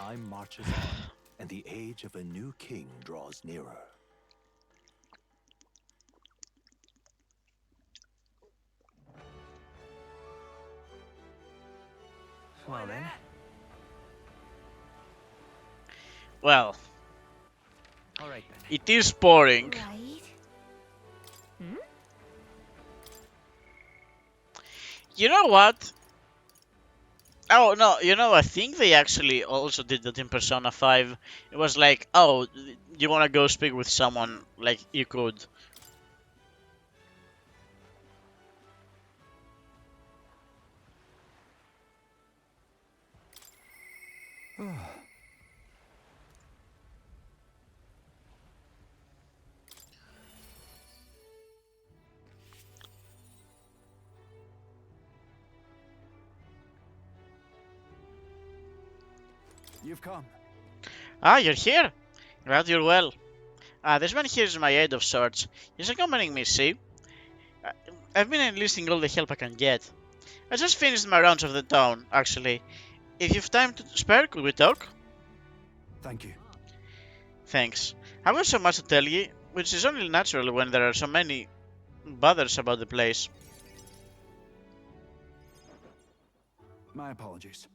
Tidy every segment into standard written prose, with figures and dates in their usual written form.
Time marches on, and the age of a new king draws nearer. Well then. Well, All right then. it is boring. Right? Hmm? You know what? Oh no, you know, I think they actually also did that in Persona 5. It was like, oh, you wanna go speak with someone? Like, you could. You've come. Ah, you're here? Glad you're well. This man here is my aide of sorts. He's accompanying me, see? I- I've been enlisting all the help I can get. I just finished my rounds of the town, actually. If you've time to spare, could we talk? Thank you. Thanks. I've got so much to tell you, which is only natural when there are so many bothers about the place. My apologies.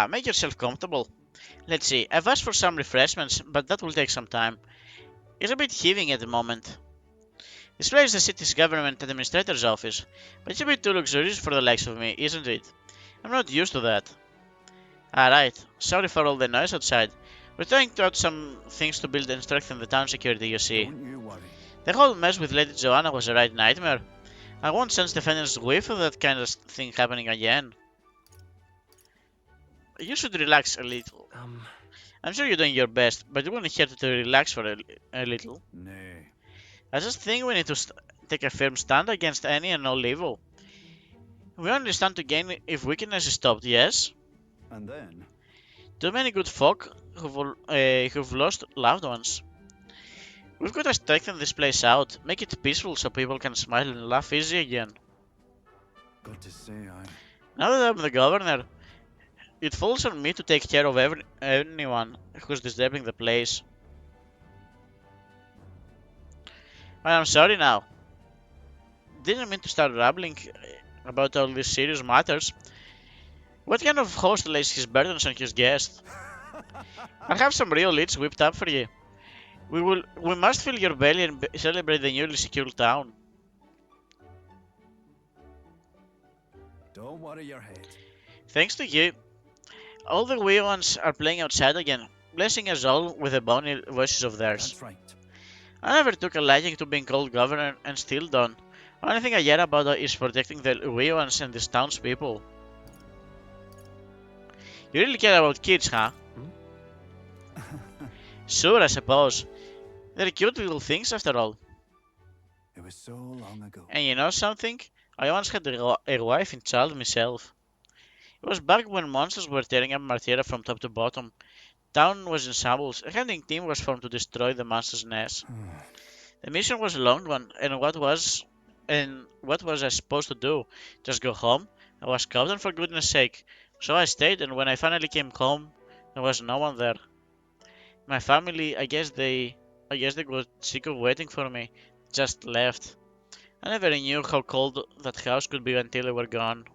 Make yourself comfortable. Let's see, I've asked for some refreshments, but that will take some time. It's a bit heaving at the moment. This place is the city's government administrator's office, but it's a bit too luxurious for the likes of me, isn't it? I'm not used to that. Alright, sorry for all the noise outside. We're trying to add some things to build and strengthen the town security, you see. Don't you worry. The whole mess with Lady Joanna was a right nightmare. I won't sense defenders whiff of that kind of thing happening again. You should relax a little. I'm sure you're doing your best, but it wouldn't hurt to relax for a little. Nay. I just think we need to take a firm stand against any and all evil. We only stand to gain if wickedness is stopped, yes? And then, Too many good folk who've lost loved ones. We've got to strengthen this place out, make it peaceful so people can smile and laugh easy again. got to say, Now that I'm the governor, it falls on me to take care of anyone who's disturbing the place. I'm sorry now. Didn't mean to start rambling about all these serious matters. What kind of host lays his burdens on his guest? I'll have some real leads whipped up for you. We must fill your belly and celebrate the newly secured town. don't worry your head. Thanks to you, all the wee ones are playing outside again, blessing us all with the bonny voices of theirs. That's right. I never took a liking to being called governor and still don't. Only thing I care about is protecting the wee ones and this town's people. You really care about kids, huh? Sure, I suppose. They're cute little things after all. It was so long ago. And you know something? I once had a wife and child myself. It was back when monsters were tearing up Martira from top to bottom. Town was in shambles. A hunting team was formed to destroy the monster's nest. The mission was a long one, and what was I supposed to do? Just go home? I was captain for goodness sake. So I stayed, and when I finally came home, there was no one there. My family, I guess they got sick of waiting for me. Just left. I never knew how cold that house could be until they were gone.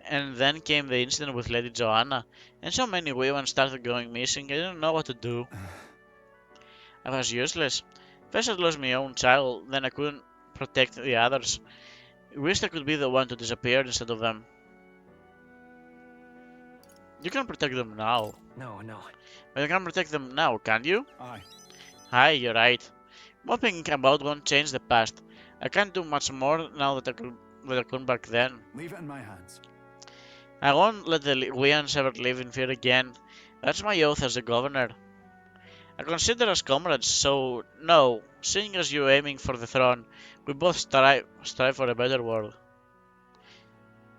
And then came the incident with Lady Joanna, and so many women started going missing. I didn't know what to do. I was useless. First I lost my own child, then I couldn't protect the others. I wished I could be the one to disappear instead of them. You can protect them now. No, no. But you can protect them now, can't you? Aye. Aye, you're right. Mopping about won't change the past. I can't do much more now that I could back then. Leave it in my hands. I won't let the Weans ever live in fear again. That's my oath as a governor. I consider us comrades, so no, seeing as you aiming for the throne, we both strive for a better world.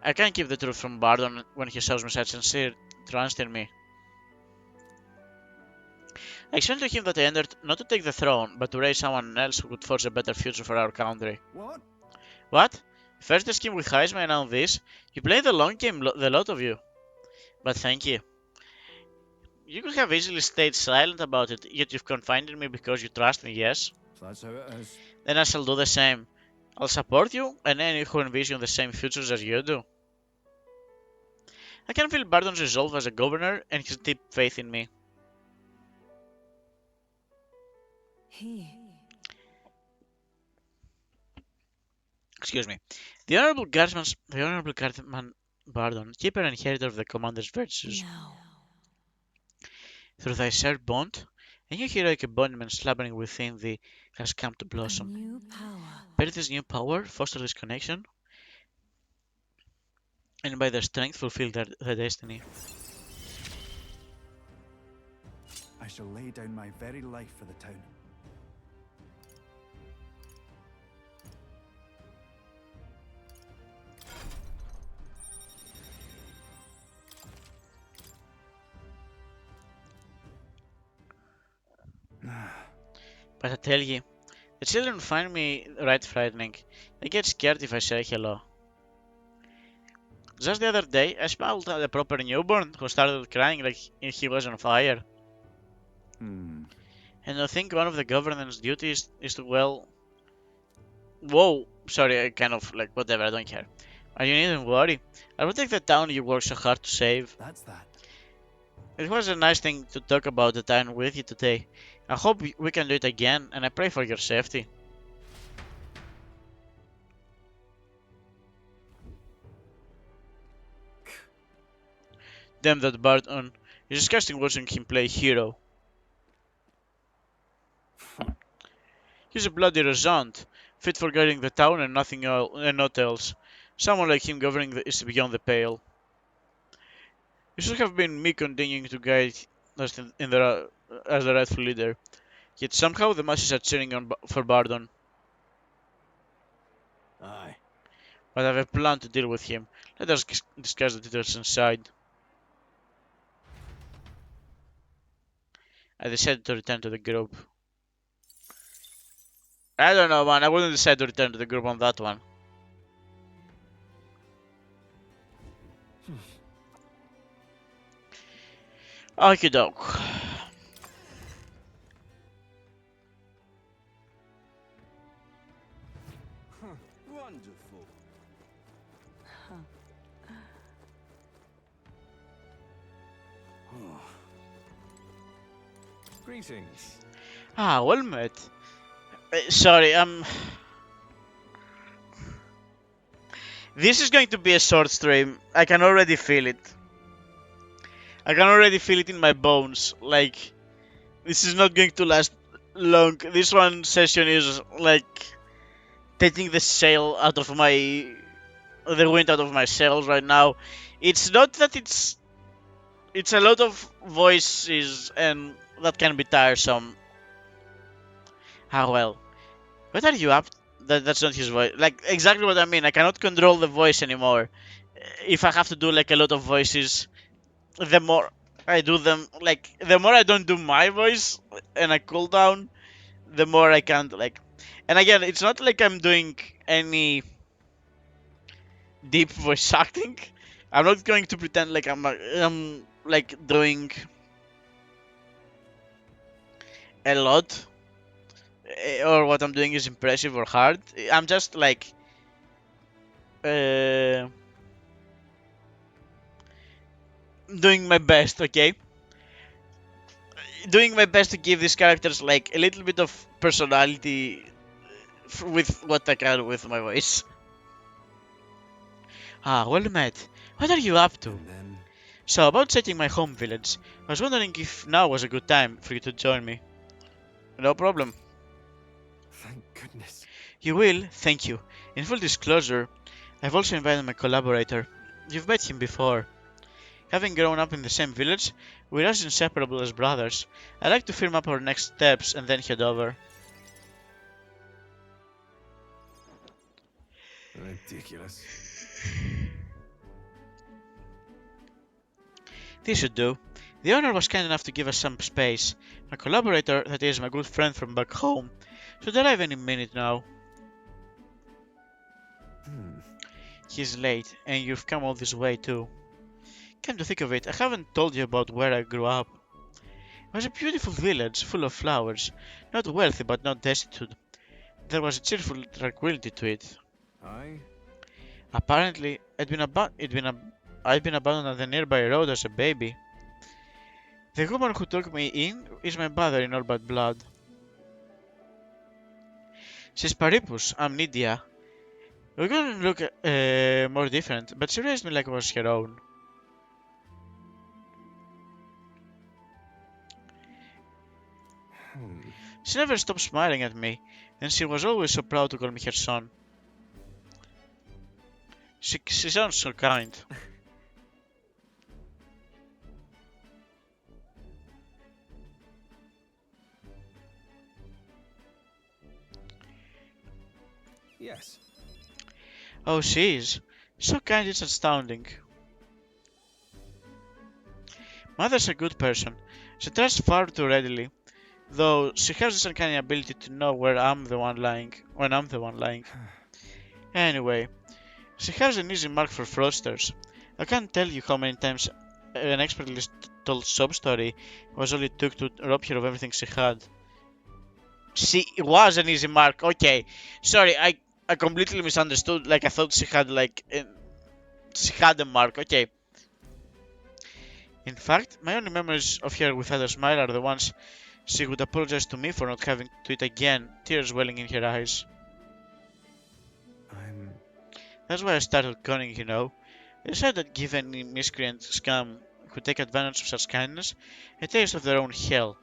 I can't keep the truth from Bardon when he shows me such sincere trust in me. I explained to him that I entered not to take the throne, but to raise someone else who could forge a better future for our country. What? What? First the scheme with Heisman and now this? You play the long game, the lot of you. But thank you. You could have easily stayed silent about it, yet you've confided in me because you trust me, yes? So that's how it is. Then I shall do the same. I'll support you and any who envision the same futures as you do. I can feel Barton's resolve as a governor and his deep faith in me. Excuse me. The Honorable Guardsman Bardon, keeper and inheritor of the Commander's virtues. Through thy shared bond, a new heroic embodiment slumbering within thee has come to blossom. Bear this new power, foster this connection, and by their strength fulfill their destiny. I shall lay down my very life for the town. But I tell ye, the children find me right frightening. They get scared if I say hello. Just the other day, I smiled at a proper newborn who started crying like he was on fire. Hmm. And I think one of the governance duties is to, well... Whoa, sorry, I kind of, like, whatever, I don't care. You needn't worry. I will take the town you worked so hard to save. That's that. It was a nice thing to talk about the town with you today. I hope we can do it again, and I pray for your safety. Damn that Barton. It's disgusting watching him play hero. He's a bloody result, fit for guiding the town and nothing else, and not else. Someone like him governing is beyond the pale. It should have been me continuing to guide us as the rightful leader. Yet somehow the masses are cheering on for Bardon. Aye. But I have a plan to deal with him. Let us discuss the details inside. I decided to return to the group. I don't know, man. I wouldn't decide to return to the group on that one. Okie doke. Wonderful. Greetings. Ah, well met. Sorry, this is going to be a short stream. I can already feel it. I can already feel it in my bones. Like, this is not going to last long. This one session is like taking the sail out of the wind out of my sails right now. It's not that it's a lot of voices and that can be tiresome. Ah well. What are you up? That's not his voice. Like, exactly what I mean. I cannot control the voice anymore. If I have to do like a lot of voices, the more I do them, like the more I don't do my voice and I cool down, the more I can't like. And again, it's not like I'm doing any deep voice acting. I'm not going to pretend like I'm like doing a lot or what I'm doing is impressive or hard. I'm just like doing my best, okay? Doing my best to give these characters like a little bit of personality with what I can with my voice. Ah, well met. What are you up to? And then So, about setting my home village, I was wondering if now was a good time for you to join me. No problem. thank goodness. You will, thank you. In full disclosure, I've also invited my collaborator. You've met him before. Having grown up in the same village, we're as inseparable as brothers. I'd like to firm up our next steps and then head over. Ridiculous. This should do. The owner was kind enough to give us some space. My collaborator, that is my good friend from back home, should arrive any minute now. He's late, and you've come all this way too. Come to think of it, I haven't told you about where I grew up. It was a beautiful village, full of flowers. Not wealthy, but not destitute. There was a cheerful tranquility to it. Aye. Apparently, I'd been abandoned on the nearby road as a baby. The woman who took me in is my mother in all but blood. She's Paripus, I'm Nydia. We couldn't look more different, but she raised me like I was her own. She never stopped smiling at me, and she was always so proud to call me her son. She sounds so kind. Yes. Oh, she is. So kind, it's astounding. Mother's a good person. She trusts far too readily, though she has this uncanny ability to know when I'm the one lying. Anyway, she has an easy mark for fraudsters. I can't tell you how many times an expertly told sob story was all it took to rob her of everything she had. She was an easy mark. Okay, sorry, I completely misunderstood. Like I thought she had she had a mark. Okay. In fact, my only memories of her with other smile are the ones she would apologize to me for not having to eat again, tears welling in her eyes. I'm. That's why I started conning, you know. I decided I'd give any miscreant scum who take advantage of such kindness a taste of their own hell,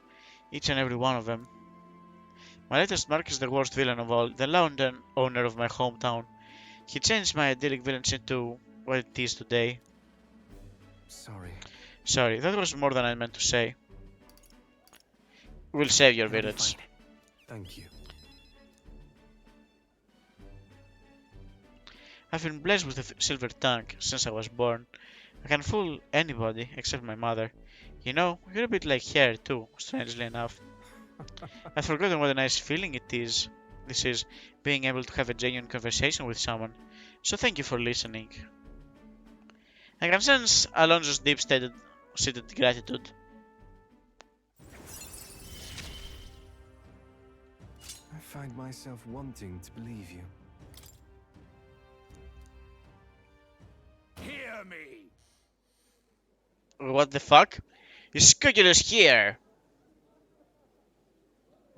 each and every one of them. My latest mark is the worst villain of all, the London owner of my hometown. He changed my idyllic village into what it is today. Sorry. Sorry, that was more than I meant to say. We'll save your It'll be village. fine. Thank you. I've been blessed with a silver tongue since I was born. I can fool anybody except my mother. You know, you're a bit like her too, strangely enough. I've forgotten what a nice feeling this is, being able to have a genuine conversation with someone. So thank you for listening. I can sense Alonso's seated gratitude. I find myself wanting to believe you. Hear me! What the fuck? You scurrilous here!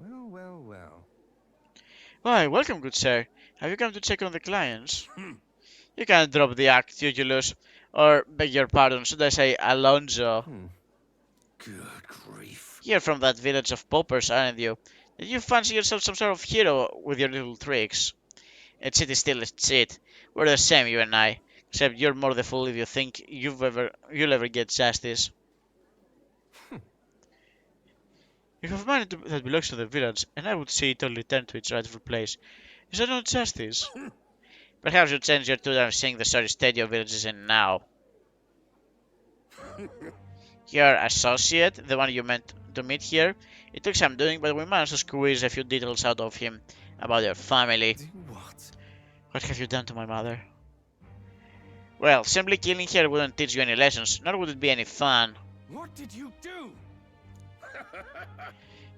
Well, well, well. Why, welcome, good sir. Have you come to check on the clients? You can't drop the act, Theodulus. Or, beg your pardon, should I say Alonso? Good grief. You're from that village of paupers, aren't you? Did you fancy yourself some sort of hero with your little tricks? A cheat is still a cheat. We're the same, you and I. Except you're more the fool if you think you'll ever get justice. You have money that belongs to the village, and I would see it all return to its rightful place. Is that not justice? Perhaps you change your tune and sing the sorry state your village is in now. Your associate, the one you meant to meet here, it took some doing, but we managed to squeeze a few details out of him about your family. Do what? What have you done to my mother? Well, simply killing her wouldn't teach you any lessons, nor would it be any fun. What did you do?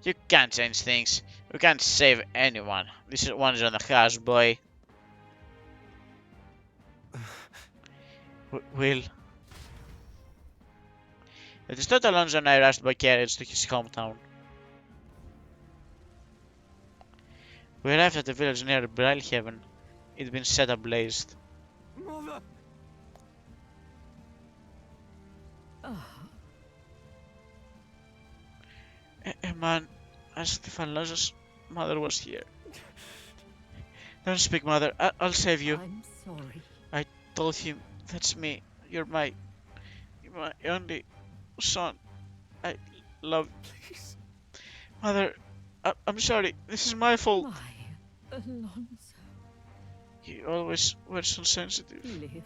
You can't change things. You can't save anyone. This one's on the house, boy. Will. It is not Alonso and I rushed by carriage to his hometown. We arrived at a village near Brilhaven. It'd been set ablaze. Mother! A man asked if Alonso's mother was here. Don't speak, mother. I'll save you. I'm sorry. I told him, that's me. You're my only son. I love. Please. Mother, I'm sorry. This is my fault. My Alonso, You always were so sensitive. live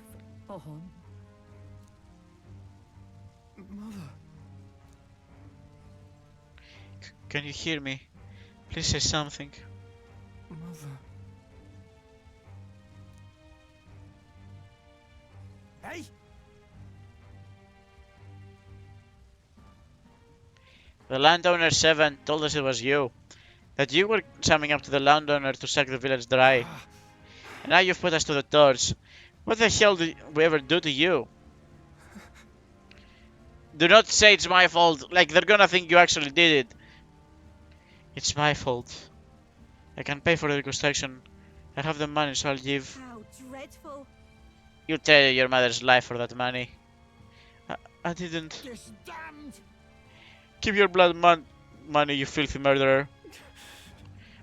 on. Mother. Can you hear me? Please say something. Mother. Hey! The landowner 7 told us it was you. That you were summing up to the landowner to suck the village dry. And now you've put us to the torch. What the hell did we ever do to you? Do not say it's my fault, like they're gonna think you actually did it. It's my fault. I can pay for the reconstruction. I have the money, so I'll give. How dreadful. You trade your mother's life for that money. I didn't. This damned! Keep your money, you filthy murderer.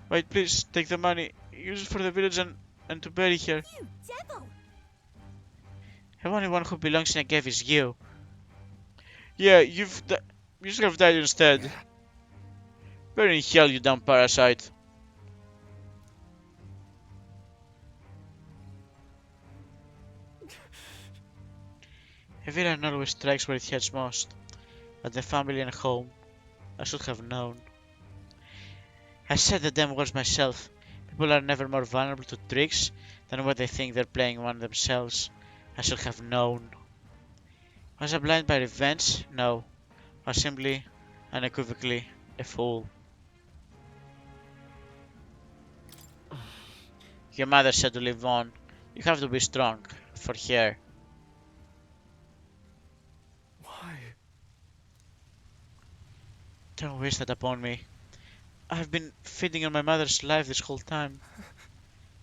Wait, please, take the money. Use it for the village and to bury her. You devil! The only one who belongs in a cave is you. Yeah, you should have died instead. Burn in hell, you dumb parasite. A villain always strikes where it hurts most. At the family and home. I should have known. I said the damn words myself. People are never more vulnerable to tricks than when they think they're playing one themselves. I should have known. Was I blind by revenge? No. I was simply, unequivocally, a fool. Your mother said to live on. You have to be strong. For her. Why? Don't wish that upon me. I've been feeding on my mother's life this whole time.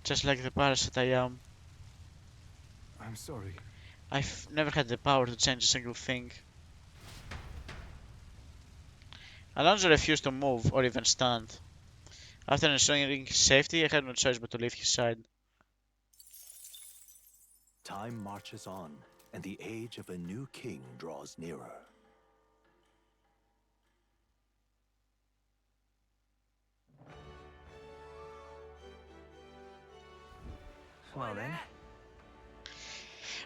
Just like the parasite I am. I'm sorry. I've never had the power to change a single thing. Alonso refused to move or even stand. After ensuring his safety, I had no choice but to leave his side. Time marches on, and the age of a new king draws nearer. Well then.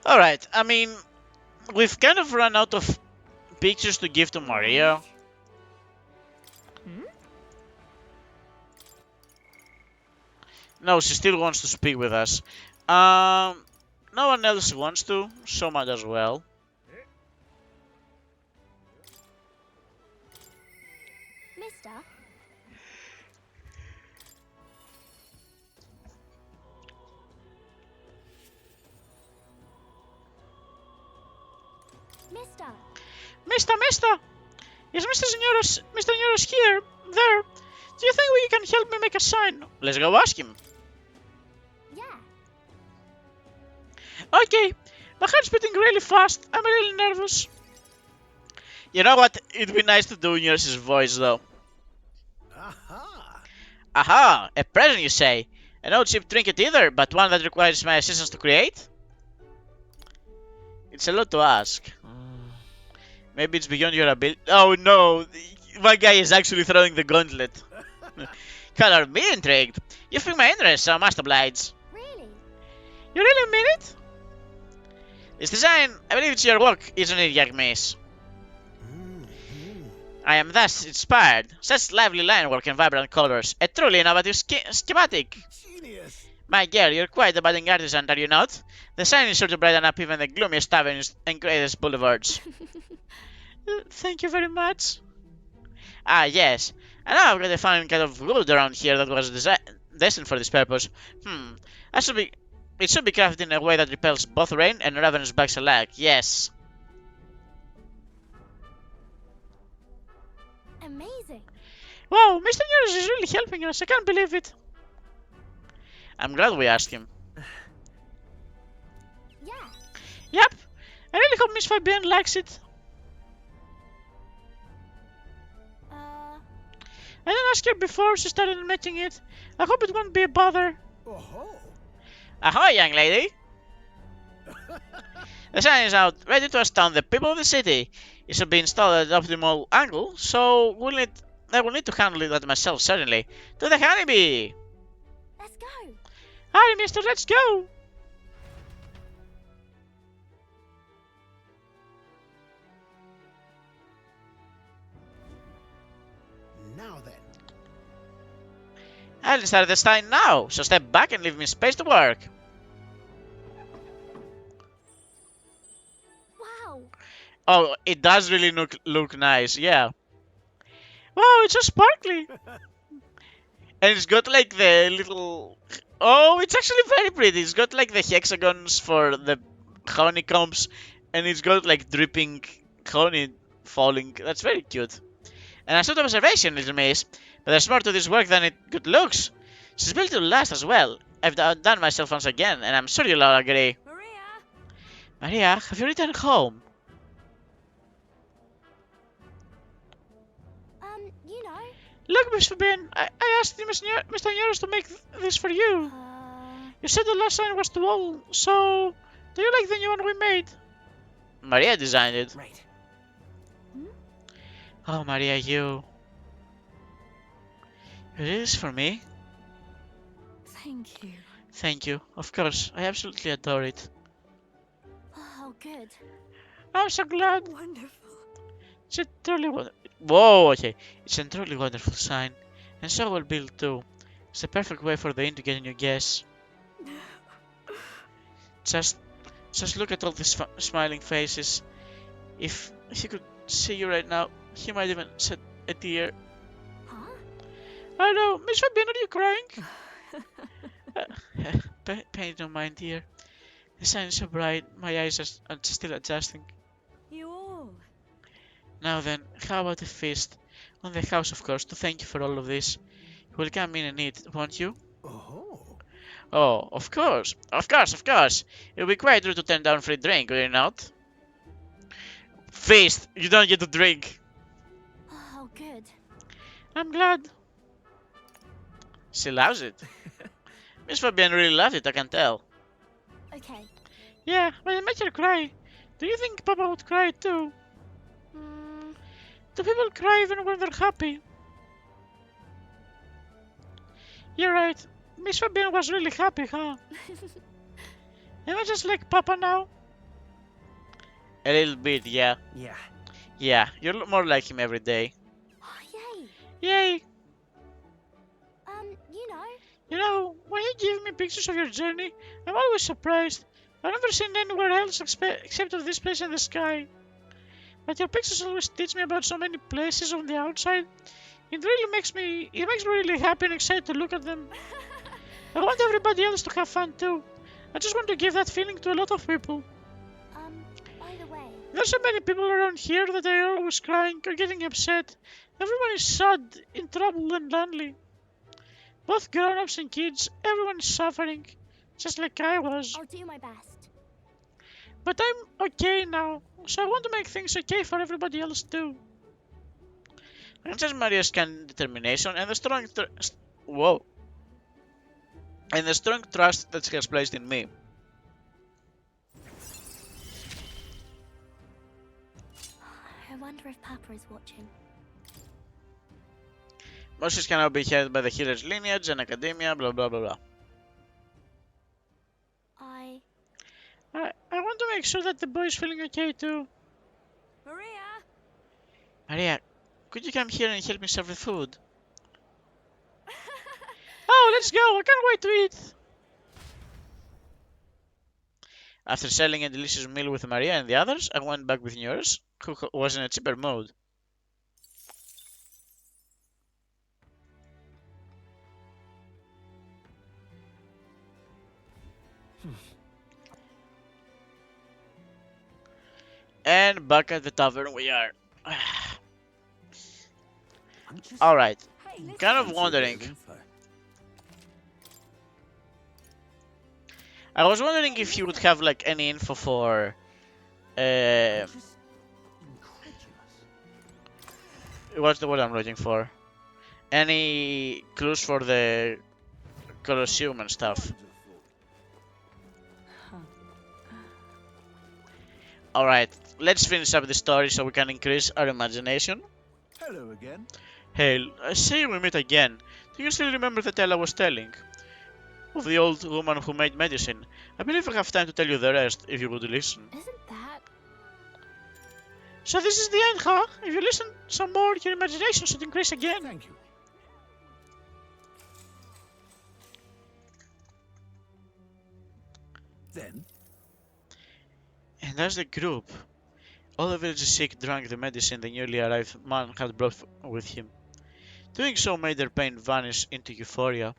Alright, I mean, we've kind of run out of pictures to give to Maria. No, she still wants to speak with us. No one else wants to, so might as well. Mister? Mister! Is Mr. Senores here? There? Do you think you can help me make a sign? Let's go ask him. Yeah. Okay, my heart's beating really fast. I'm a little nervous. You know what? It'd be nice to do Nurse's voice though. Aha! Aha! A present, you say? No cheap trinket either, but one that requires my assistance to create? It's a lot to ask. Maybe it's beyond your ability. Oh no! My guy is actually throwing the gauntlet. Color me intrigued. You piqued my interest, so I must oblige. Really? You really mean it? This design, I believe it's your work, isn't it, young miss? I am thus inspired. Such lively line work and vibrant colors. A truly innovative schematic. Genius! My girl, you're quite a budding artisan, are you not? The sign is sure to brighten up even the gloomiest taverns and greatest boulevards. Thank you very much. Ah, yes. And now I've got a fine kind of wood around here that was destined for this purpose. It should be crafted in a way that repels both rain and ravenous bugs alike. Yes. Amazing. Wow, Mr. News is really helping us. I can't believe it. I'm glad we asked him. Yeah. Yep. I really hope Miss Fabienne likes it. I didn't ask her before she started making it. I hope it won't be a bother. Oh-ho! Ahoy, young lady! The sign is out, ready to astound the people of the city. It should be installed at an optimal angle, so I will need to handle that myself, certainly. To the honeybee! Let's go. Alright, mister, let's go! Now then. I'll start the sign now, so step back and leave me space to work. Wow. Oh, it does really look nice, yeah. Wow, it's so sparkly! And it's got like the little... Oh, it's actually very pretty. It's got like the hexagons for the honeycombs, and it's got like dripping honey falling. That's very cute. An astute observation, little miss, but there's more to this work than it good looks. She's built to last as well. I've done myself once again, and I'm sure you'll all agree. Maria! Maria, have you returned home? You know. Look, Miss Fabienne, I asked Mr. Neros to make this for you. You said the last sign was too old, so do you like the new one we made? Maria designed it. Right. Oh, Maria, you. It is for me. Thank you. Thank you. Of course, I absolutely adore it. Oh, good. I'm so glad. Wonderful. It's a truly Whoa, okay. It's a truly wonderful sign, and so well built too. It's the perfect way for the inn to get a new guest. Just look at all these smiling faces. If he could see you right now, he might even shed a tear. Huh? I know, Miss Fabienne, are you crying? Pain don't mind, dear. The sun is so bright, my eyes are still adjusting. You all. Now then, how about a feast? On the house, of course, to thank you for all of this. You will come in and eat, won't you? Oh. Oh, of course. Of course, of course. It would be quite rude to turn down free drink, would it not? Feast! You don't get to drink! Oh, good. I'm glad. She loves it. Miss Fabienne really loved it, I can tell. Okay. Yeah, but it made her cry. Do you think Papa would cry too? Hmm. Do people cry even when they're happy? You're right. Miss Fabienne was really happy, huh? Am I just like Papa now? A little bit, yeah. Yeah. Yeah, you're more like him every day. Oh, yay. Yay! You know. You know, when you give me pictures of your journey, I'm always surprised. I've never seen anywhere else except of this place in the sky. But your pictures always teach me about so many places on the outside. It makes me really happy and excited to look at them. I want everybody else to have fun too. I just want to give that feeling to a lot of people. By the way. There's so many people around here that are always crying or getting upset. Everyone is sad, in trouble and lonely. Both grown-ups and kids, everyone is suffering. Just like I was. I'll do my best. But I'm okay now, so I want to make things okay for everybody else too. Princess Maria's kind determination and the strong trust that she has placed in me. I wonder if Papa is watching. Moses can now be headed by the healer's lineage and academia, blah blah blah blah. I want to make sure that the boy is feeling okay too. Maria! Maria, could you come here and help me serve the food? Oh, let's go! I can't wait to eat! After selling a delicious meal with Maria and the others, I went back with Nurse, who was in a cheaper mood. And back at the tavern we are. Alright, Hey, listen. kind of wondering. I was wondering if you would have like any info for what's the word I'm looking for? Any clues for the Colosseum and stuff. Alright, let's finish up the story so we can increase our imagination. Hello again. Hey, I say we meet again. Do you still remember the tale I was telling? Of the old woman who made medicine. I believe I have time to tell you the rest, if you would listen. Isn't that? So this is the end, huh? If you listen some more, your imagination should increase again. Thank you. Then, And as the group, all the village sick drank the medicine the newly arrived man had brought with him. Doing so made their pain vanish into euphoria.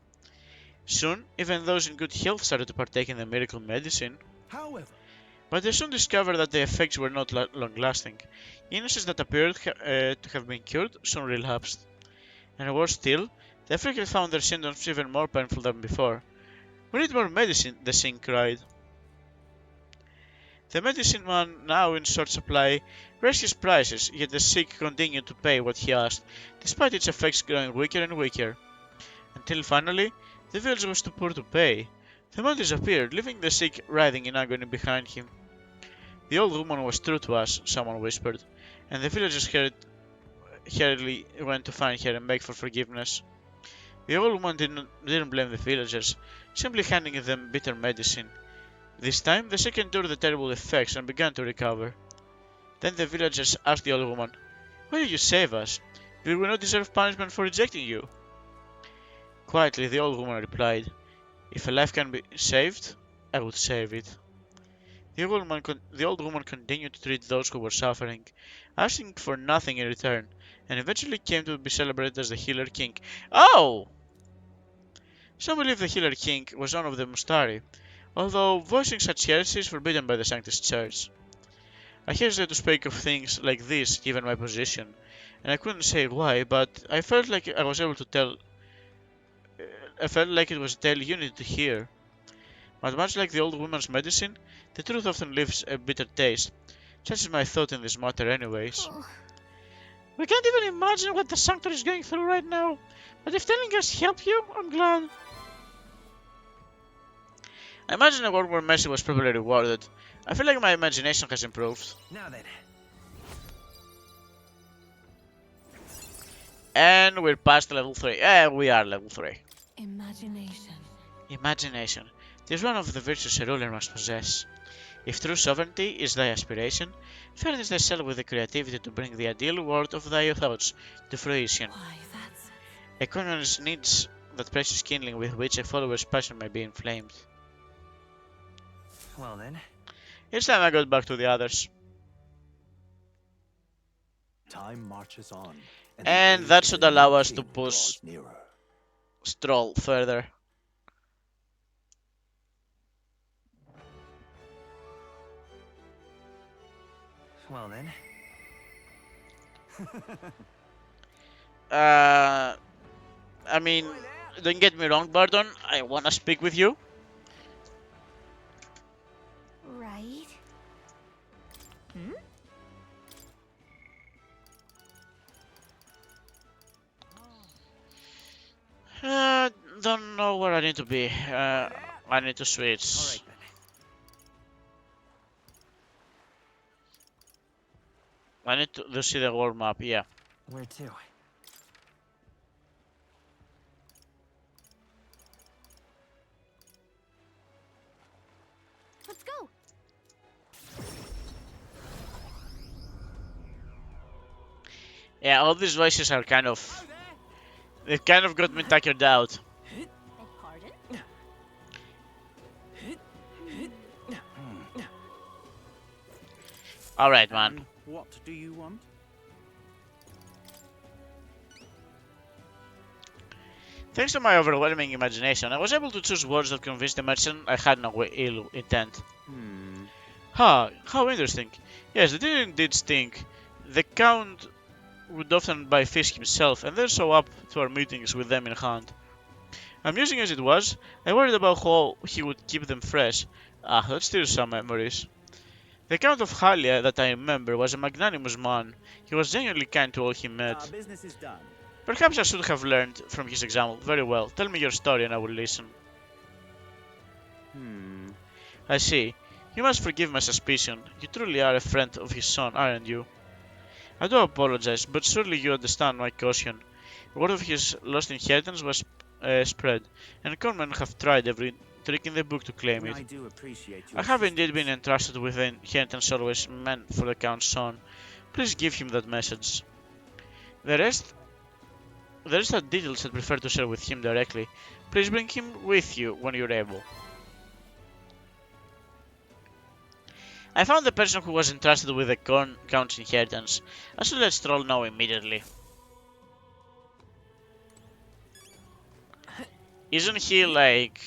Soon, even those in good health started to partake in the miracle medicine, However, but they soon discovered that the effects were not long-lasting. Illnesses that appeared to have been cured soon relapsed. And worse still, the Africans found their symptoms even more painful than before. "We need more medicine," the Singh cried. The medicine man, now in short supply, raised his prices, yet the sick continued to pay what he asked, despite its effects growing weaker and weaker. Until finally, the village was too poor to pay. The man disappeared, leaving the sick writhing in agony behind him. "The old woman was true to us," someone whispered, and the villagers hurriedly went to find her and beg for forgiveness. The old woman didn't blame the villagers, simply handing them bitter medicine. This time, the sick endured the terrible effects and began to recover. Then the villagers asked the old woman, "Why did you save us? Did we not deserve punishment for rejecting you?" Quietly, the old woman replied, "If a life can be saved, I would save it." The old woman continued to treat those who were suffering, asking for nothing in return, and eventually came to be celebrated as the Healer King. Oh! Some believe the Healer King was one of the Mustari, although voicing such heresy is forbidden by the Sanctist Church. I hesitate to speak of things like this given my position, and I couldn't say why, but I felt like it was a tale you needed to hear. But much like the old woman's medicine, the truth often leaves a bitter taste. Such is my thought in this matter anyways. Oh, We can't even imagine what the Sanctuary is going through right now, but if telling us helped you, I'm glad. I imagine a world where mercy was properly rewarded. I feel like my imagination has improved. Now then. And we're past level 3. We are level 3. Imagination. Imagination. It is one of the virtues a ruler must possess. If true sovereignty is thy aspiration, furnish thyself with the creativity to bring the ideal world of thy thoughts to fruition. Why, that's... A communist needs that precious kindling with which a follower's passion may be inflamed. Well then. It's time I got back to the others. Time marches on, And the that age should of a allow new us to king push draws nearer. Stroll further. Well then. I mean, don't get me wrong, Bardon. I wanna speak with you. right. Don't know where I need to be. I need to switch. Alright then. I need to see the world map, yeah. Where to? Let's go. Yeah, all these voices are kind of... They've kind of got me tuckered out. Beg pardon? Alright, man. What do you want? Thanks to my overwhelming imagination, I was able to choose words that convinced the merchant I had no ill intent. Ha, how interesting. Yes, they did indeed stink. The Count would often buy fish himself, and then show up to our meetings with them in hand. Amusing as it was, I worried about how he would keep them fresh. Ah, that stirs some memories. The Count of Halia that I remember was a magnanimous man. He was genuinely kind to all he met. Business is done. Perhaps I should have learned from his example. Very well, tell me your story and I will listen. I see. You must forgive my suspicion. You truly are a friend of his son, aren't you? I do apologize, but surely you understand my caution. Word of his lost inheritance was spread, and conmen have tried every trick in the book to claim it. I do appreciate I have indeed been entrusted with the inheritance always meant for the Count's son. Please give him that message. The rest are details I prefer to share with him directly. Please bring him with you when you're able. I found the person who was entrusted with the Count's inheritance. I should let Stroll know immediately. Isn't he like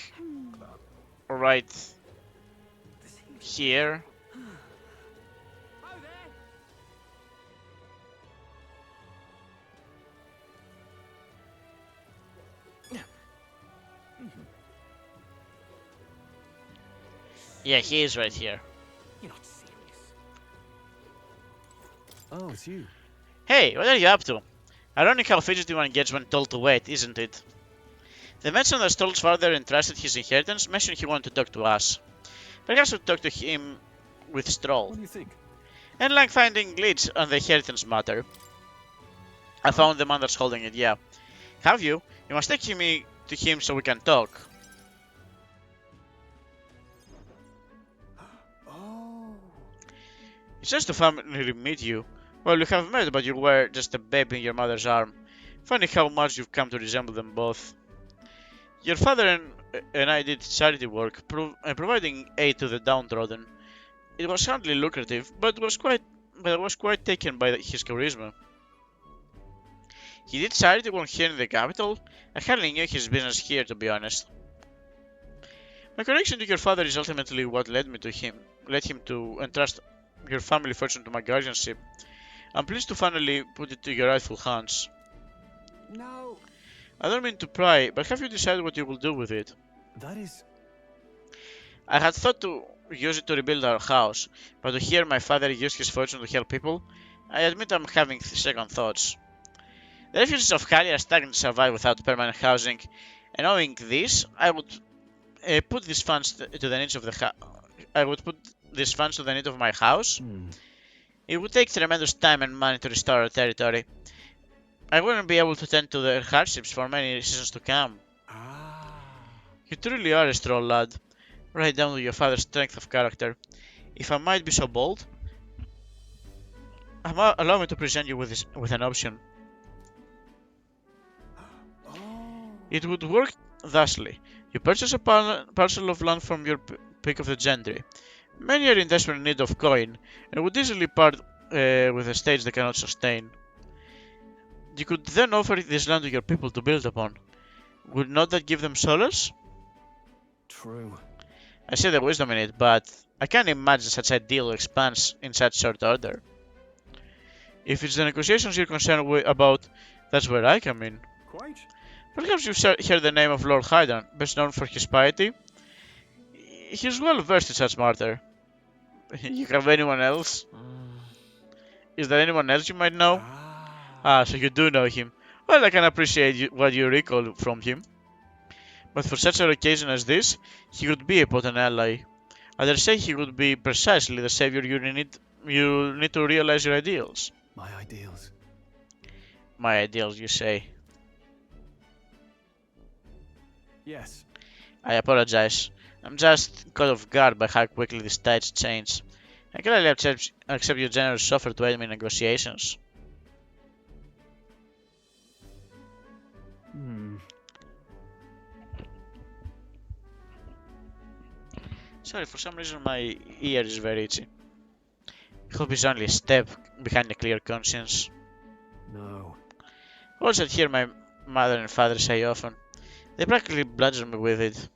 right here? Yeah, he is right here. You're not serious. Oh, it's you. Hey, what are you up to? Ironic how fidgety one gets when told to wait, isn't it? The merchant that Stroll's father entrusted his inheritance mentioned he wanted to talk to us. Perhaps we'll talk to him with Stroll. What do you think? And like finding glitch on the inheritance matter. I found the man that's holding it, yeah. Have you? You must take me to him so we can talk. Oh. It's just to finally meet you. Well, we have met, but you were just a baby in your mother's arm. Funny how much you've come to resemble them both. Your father and I did charity work, providing aid to the downtrodden. It was hardly lucrative, but I was quite taken by his charisma. He did charity work here in the capital. I hardly knew his business here, to be honest. My connection to your father is ultimately what led him to entrust your family fortune to my guardianship. I'm pleased to finally put it to your rightful hands. No. I don't mean to pry, but have you decided what you will do with it? That is. I had thought to use it to rebuild our house, but to hear my father use his fortune to help people, I admit I'm having second thoughts. The refugees of Kali are struggling to survive without permanent housing, and knowing this, I would put these funds to the needs of the I would put these funds to the need of my house. It would take tremendous time and money to restore our territory. I wouldn't be able to tend to their hardships for many seasons to come. Ah. You truly are a Stroll lad, right down to your father's strength of character. If I might be so bold, allow me to present you with an option. Oh. It would work thusly. You purchase a parcel of land from your peak of the gentry. Many are in desperate need of coin, and would easily part with estates they cannot sustain. You could then offer this land to your people to build upon. Would not that give them solace? True. I see the wisdom in it, but I can't imagine such ideal expanse in such short order. If it's the negotiations you're concerned about, that's where I come in. Quite. Perhaps you've heard the name of Lord Hydan, best known for his piety. He's well versed in such matter. You have anyone else? Is there anyone else you might know? Ah. So you do know him. Well, I can appreciate what you recall from him. But for such an occasion as this, he would be a potent ally. I dare say he would be precisely the savior you need to realize your ideals. My ideals. My ideals, you say. Yes. I apologize. I'm just caught off guard by how quickly the tides change. I gladly accept your generous offer to aid me in negotiations. Sorry, for some reason my ear is very itchy. I hope it's only a step behind a clear conscience. No. Words that hear my mother and father say often. They practically bludgeon me with it.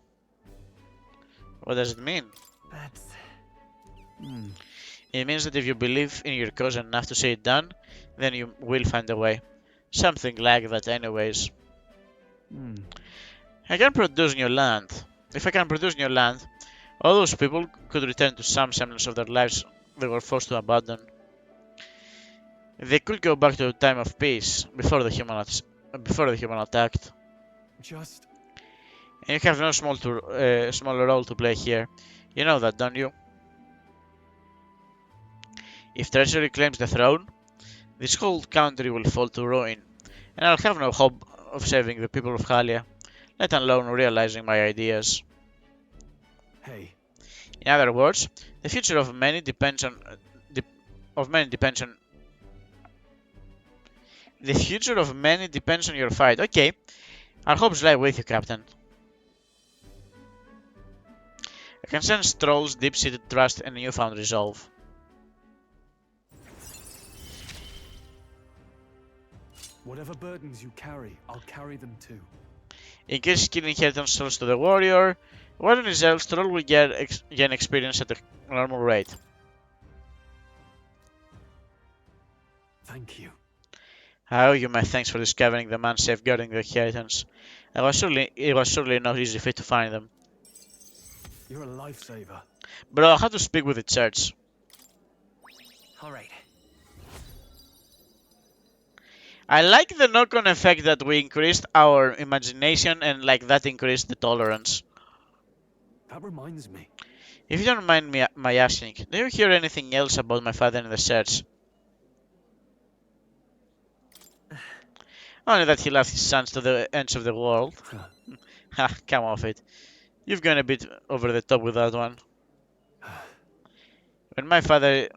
What does it mean? That's. It means that if you believe in your cause enough to see it done, then you will find a way. Something like that anyways. I can produce new land. If I can produce new land, all those people could return to some semblance of their lives they were forced to abandon. They could go back to a time of peace before the human attacked. Just. And you have no small role to play here. You know that, don't you? If treachery claims the throne, this whole country will fall to ruin, and I'll have no hope of saving the people of Halia, let alone realizing my ideas. Hey. In other words, the future of many depends on the future of many depends on your fight. Okay, our hopes lie with you, Captain. I can sense Stroll's deep-seated trust and newfound resolve. Whatever burdens you carry, I'll carry them too. Increase skill inheritance rolls to the warrior. Warrior results to roll will gain experience at a normal rate. Thank you. I owe you my thanks for discovering the man safeguarding the inheritance. It was surely no easy feat to find them. You're a lifesaver. Bro, I had to speak with the church. Alright. I like the knock-on effect that we increased our imagination and like that increased the tolerance. That reminds me. If you don't mind me my asking, do you hear anything else about my father in the church? Only that he loves his sons to the ends of the world. Ha, come off it. You've gone a bit over the top with that one. When my father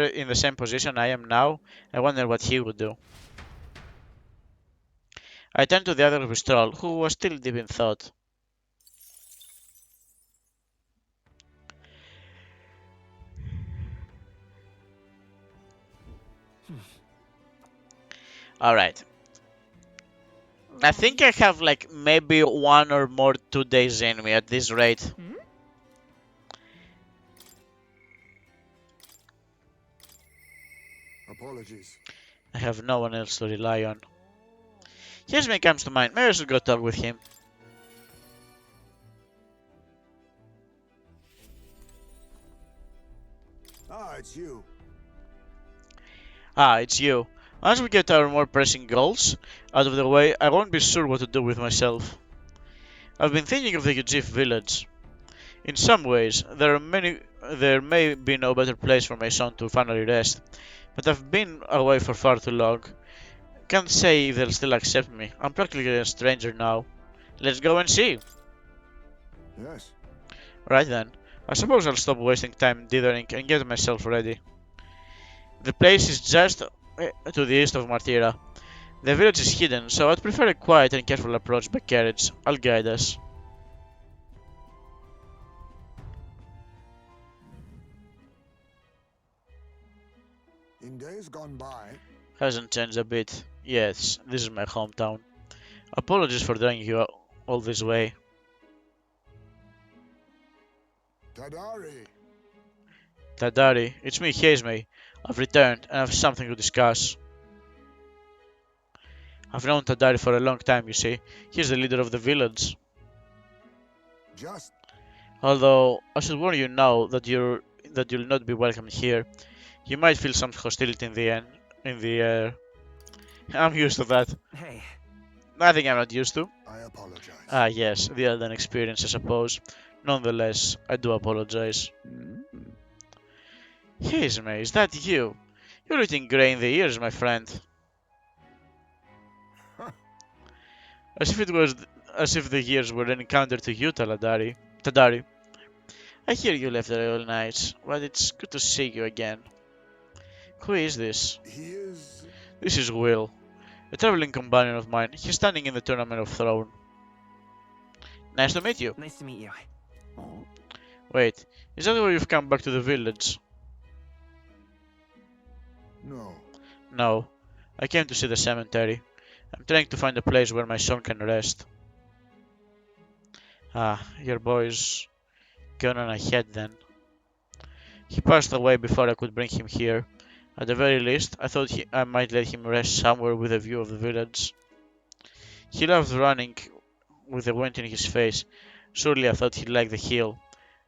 in the same position I am now, I wonder what he would do. I turned to the other Bristol, who was still deep in thought. Alright. I think I have like maybe 1 or more 2 days in me at this rate. Hmm? Apologies. I have no one else to rely on. Yasmin comes to mind. Maybe I should go talk with him. Ah, it's you. Ah, it's you. Once we get our more pressing goals out of the way, I won't be sure what to do with myself. I've been thinking of the Ujif village. In some ways, there may be no better place for my son to finally rest, but I've been away for far too long. Can't say if they'll still accept me. I'm practically a stranger now. Let's go and see. Yes. Right then. I suppose I'll stop wasting time dithering and get myself ready. The place is just to the east of Martira. The village is hidden, so I'd prefer a quiet and careful approach by carriage. I'll guide us. In days gone by, Hasn't changed a bit. Yes, this is my hometown. Apologies for dragging you all this way. Tadari. Tadari, it's me, Hazme. I've returned and I have something to discuss. I've known Tadari for a long time, you see. He's the leader of the village. Just Although, I should warn you now that you'll not be welcome here. You might feel some hostility in the air. I'm used to that. Hey, Nothing I'm not used to. I apologize. Ah, yes, the Elden experience, I suppose. Nonetheless, I do apologize. Hazme, is that you? You're looking grey in the ears, my friend. As if the years were an encounter to you, Tadari. I hear you left the Royal Knights, but it's good to see you again. Who is this? He is. This is Will, a traveling companion of mine. He's standing in the Tournament of Throne. Nice to meet you. nice to meet you. Wait, is that why you've come back to the village? No. No, I came to see the cemetery. I'm trying to find a place where my son can rest. Ah, your boy's gone on ahead then. He passed away before I could bring him here. At the very least, I thought I might let him rest somewhere with a view of the village. He loved running with the wind in his face. Surely I thought he'd like the hill.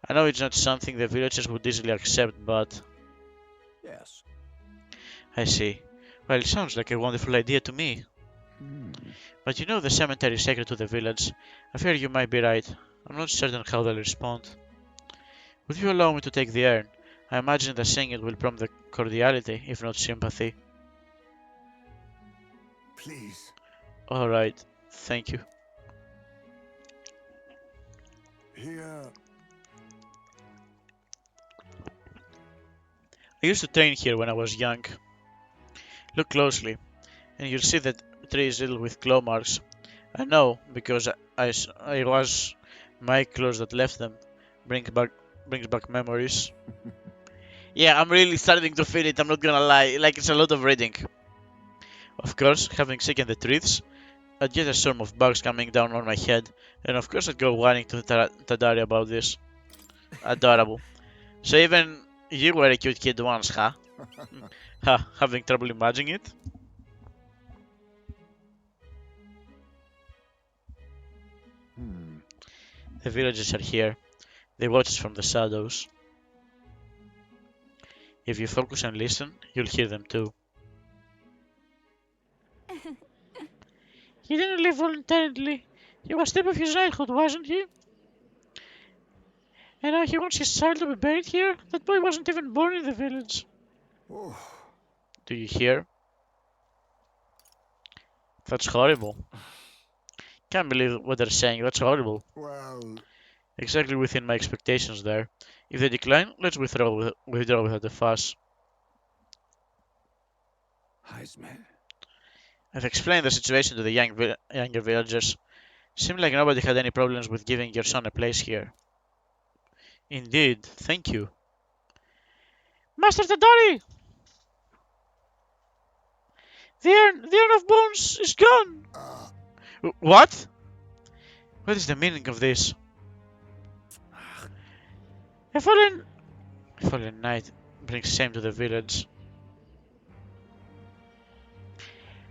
I know it's not something the villagers would easily accept, but... Yes. I see. Well, it sounds like a wonderful idea to me. But you know the cemetery is sacred to the village. I fear you might be right. I'm not certain how they'll respond. Would you allow me to take the urn? I imagine that seeing it will prompt the cordiality, if not sympathy. Please. Alright, thank you. Here. I used to train here when I was young. Look closely, and you'll see that the tree is riddled with claw marks. I know, because I was my claws that left them. Brings back memories. Yeah, I'm really starting to feel it, I'm not gonna lie. Like, it's a lot of reading. Of course, having seen the truths, I'd get a storm of bugs coming down on my head, and of course I'd go whining to Tadari about this. Adorable. So even you were a cute kid once, huh? Ha, having trouble imagining it? The villagers are here. They watch us from the shadows. If you focus and listen, you'll hear them too. He didn't leave voluntarily. He was stripped of his knighthood, wasn't he? And now he wants his child to be buried here? That boy wasn't even born in the village. Oh, Do you hear? That's horrible. Can't believe what they're saying. That's horrible. well, Exactly within my expectations there. If they decline, let's withdraw without a fuss. Heisman. I've explained the situation to the younger villagers. Seemed like nobody had any problems with giving your son a place here. Indeed, thank you. Master Tadari! The urn of bones is gone! What? What is the meaning of this? A fallen knight brings shame to the village.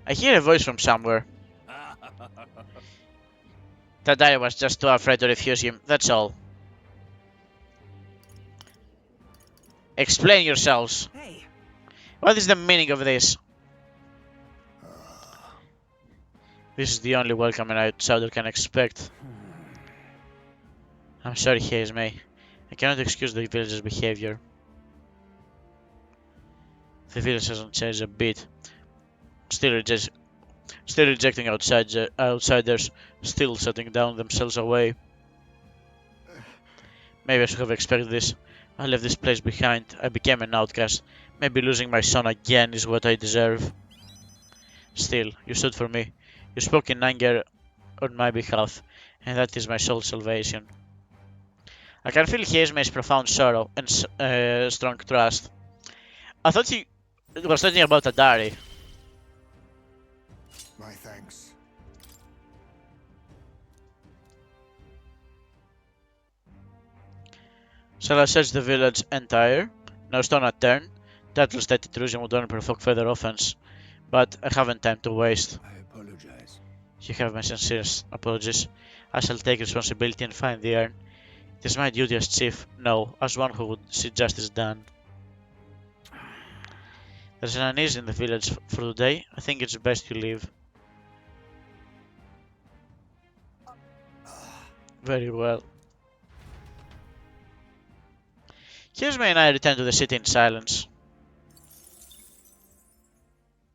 I hear a voice from somewhere. Tadari was just too afraid to refuse him, that's all. Explain yourselves. Hey, What is the meaning of this? This is the only welcome an outsider can expect. I'm sorry, Hazme. I cannot excuse the villager's behavior. The village hasn't changed a bit. Still rejecting outsiders, still shutting down themselves away. Maybe I should have expected this. I left this place behind. I became an outcast. Maybe losing my son again is what I deserve. Still, you stood for me. You spoke in anger on my behalf, and that is my sole salvation. I can feel Hazme's profound sorrow and strong trust. I thought he was talking about Tadari. my thanks. Shall I search the village entire? No stone unturned? Doubtless that intrusion would only provoke further offense, but I haven't time to waste. I apologize. You have my sincerest apologies. I shall take responsibility and find the urn. It is my duty as chief, no, as one who would see justice done. There's an unease in the village for today. I think it's best you leave. Very well. Here's me and I return to the city in silence.